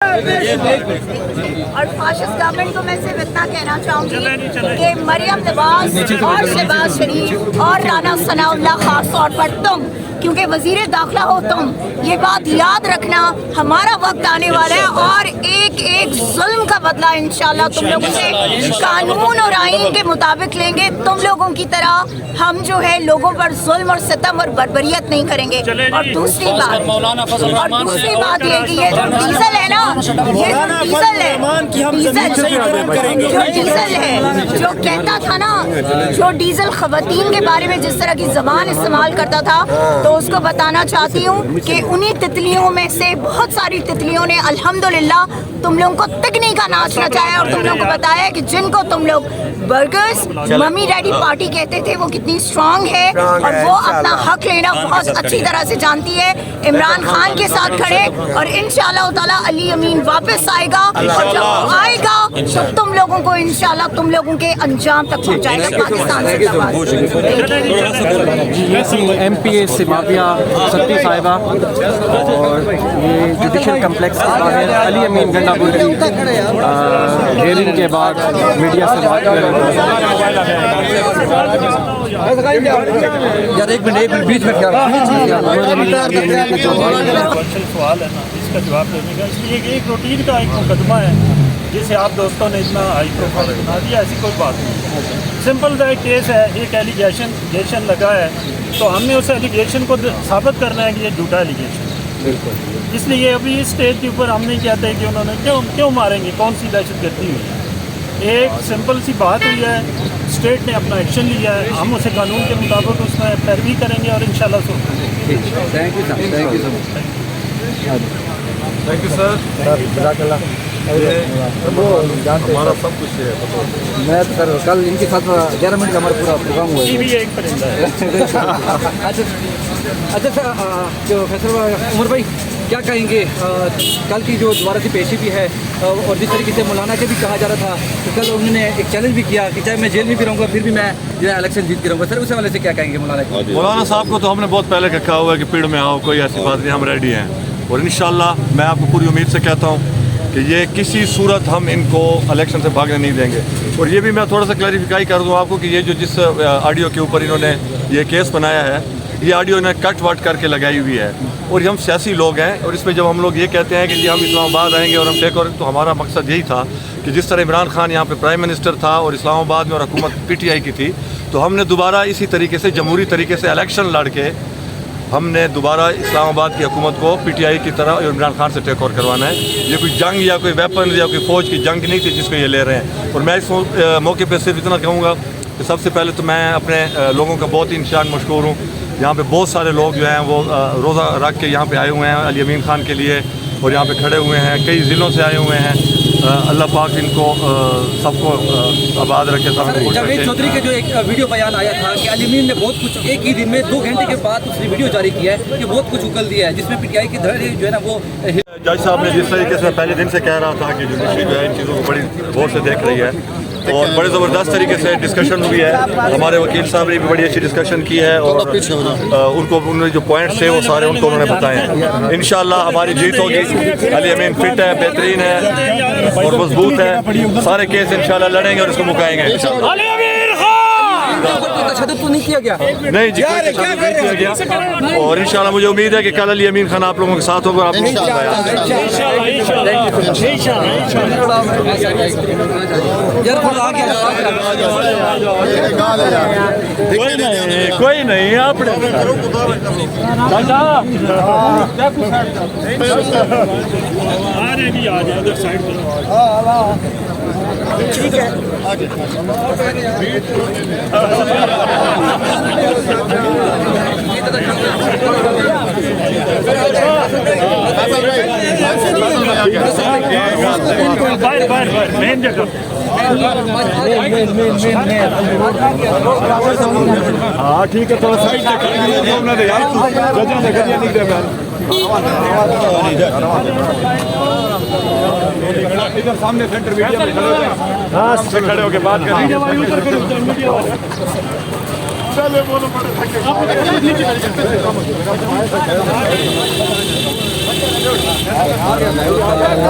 और fascist government को मैं सिर्फ इतना कहना चाहूँगी कि मरियम नवाज और शहबाज शरीफ और राना सनाउल्लाह खास तौर पर तुम, क्योंकि वजीर दाखिला हो तुम, ये बात याद रखना, हमारा वक्त आने वाला है और एक एक जुल्म का बदला इंशाल्लाह तुम लोगों से कानून और आईन के मुताबिक लेंगे। तुम लोगों की तरह हम जो है लोगों पर जुल्म और सितम और बर्बरियत नहीं करेंगे। और दूसरी बात ये कि ये जो डीजल है ना, ये जो डीजल है, जो कहता था ना, जो डीजल खवातीन के बारे में जिस तरह की जबान इस्तेमाल करता था, तो उसको बताना चाहती हूँ कि उन्हीं तितलियों में से बहुत सारी तितलियों ने अल्हम्दुलिल्लाह तुम लोगों को तिगनी का नाच नचाया और तुम लोगों को बताया कि जिनको तुम लोग बर्गर्स मम्मी डैडी पार्टी कहते थे वो कितनी स्ट्रांग है और वो अपना हक लेना बहुत अच्छी तरह से जानती है। इमरान खान के साथ खड़े और इंशाल्लाह ताला अली अमीन वापस आएगा और जब वो आएगा तो तुम लोगों को इंशाल्लाह तुम लोगों के अंजाम तक पहुंचाएगा पाकिस्तान से। MPA से माफिया सत्ती साहिबा और ये जुडिशल कम्प्लेक्स के बाहर अली अमीन गंडापुर की हेयरिंग के बाद मीडिया से बात कर रहे थे। यार एक मिनट बीच में क्या सवाल है ना, इसका जवाब देने का, इसलिए एक रूटीन का एक मुकदमा है जिसे आप दोस्तों ने इतना हाई प्रोफाइल बना दिया, ऐसी कोई बात नहीं। सिंपल सा एक केस है, एक एलिगेशन लगा है, तो हमने उस एलिगेशन को साबित करना है कि ये झूठा एलिगेशन। बिल्कुल, इसलिए अभी इस स्टेज के ऊपर हम नहीं कहते कि उन्होंने क्यों मारेंगे, कौन सी दहशतगर्दी हुई है। एक सिंपल सी बात हुई है, स्टेट ने अपना एक्शन लिया है, हम उसे कानून के मुताबिक उसमें पैरवी करेंगे और इंशाल्लाह सुन। Thank you sir, thank you sir. हमारा सब कुछ है। मैं सर कल इनके साथ 11 मिनट का हमारा पूरा प्रोग्राम हुआ है। ये भी एक परिंदा है। अच्छा सर, जो फैसल उमर भाई क्या कहेंगे, कल की जो दोबारा से पेशी भी है और जिस तरीके से मौलाना के भी कहा जा रहा था, तो कल उन्होंने एक चैलेंज भी किया कि चाहे मैं जेल में भी रहूँगा फिर भी मैं जो है इलेक्शन जीत के रहूँगा। सर उस वाले से क्या कहेंगे मौलाना साहब को तो हमने बहुत पहले कहा हुआ है कि पीड़ में आओ, कोई ऐसी बात नहीं, हम रेडी हैं। और इंशाल्लाह मैं आपको पूरी उम्मीद से कहता हूँ कि ये किसी सूरत हम इनको इलेक्शन से भागने नहीं देंगे। और ये भी मैं थोड़ा सा क्लैरिफाई कर दूँ आपको कि ये जो जिस ऑडियो के ऊपर इन्होंने ये केस बनाया है, ये ऑडियो इन्हें कट वट करके लगाई हुई है। और हम सियासी लोग हैं और इसमें जब हम लोग ये कहते हैं कि जी हम इस्लामाबाद आएंगे और हम टेक ओवर, तो हमारा मकसद यही था कि जिस तरह इमरान खान यहाँ पे प्राइम मिनिस्टर था और इस्लामाबाद में और हुकूमत PTI की थी, तो हमने दोबारा इसी तरीके से जमहूरी तरीके से इलेक्शन लड़ के हमने दोबारा इस्लामाबाद की हुकूमत को PTI की तरह इमरान खान से टेक ओवर करवाना है। ये कोई जंग या कोई वेपन या कोई फ़ौज की जंग नहीं थी जिसको ये ले रहे हैं। और मैं इस मौके पर सिर्फ इतना कहूँगा कि सबसे पहले तो मैं अपने लोगों का बहुत ही इंशान मशकूर हूँ। यहाँ पे बहुत सारे लोग जो हैं वो रोज़ा रख के यहाँ पे आए हुए हैं अली अमीन खान के लिए और यहाँ पे खड़े हुए हैं, कई ज़िलों से आए हुए हैं। अल्लाह पाक इनको सबको आबाद रखे। जावेद चौधरी के जो एक वीडियो बयान आया था कि अली अमीन ने बहुत कुछ एक ही दिन में 2 घंटे के बाद उसने वीडियो जारी किया है कि बहुत कुछ उकल दिया है, जिसमें PTI की धड़े जो है ना वो जज साहब ने जिस तरीके से पहले दिन से कह रहा था कि जुडिशरी जो है इन चीज़ों को बड़ी गौर से देख रही है और बड़े ज़बरदस्त तरीके से डिस्कशन हुई है। हमारे वकील साहब ने भी बड़ी अच्छी डिस्कशन की है और उनको उन्होंने जो पॉइंट्स थे वो सारे उनको उन्होंने बताए हैं। इंशाल्लाह हमारी जीत होगी। अली अमीन फिट है, बेहतरीन है और मजबूत है। सारे केस इंशाल्लाह लड़ेंगे और इसको मुकाएंगे। तशद्दुद तो नहीं किया गया? नहीं जी, कोई तशद्दुद नहीं किया गया और इंशाल्लाह मुझे उम्मीद है कि कल अली अमीन खान आप लोगों के साथ होगा। आप कोई नहीं आप ठीक है। मेन जगह हाँ ठीक है, थोड़ा साइड इधर सामने सेंटर मीडिया में खड़े हो, हाँ से खड़े होकर बात करेंगे। चले बोलो बड़े भाई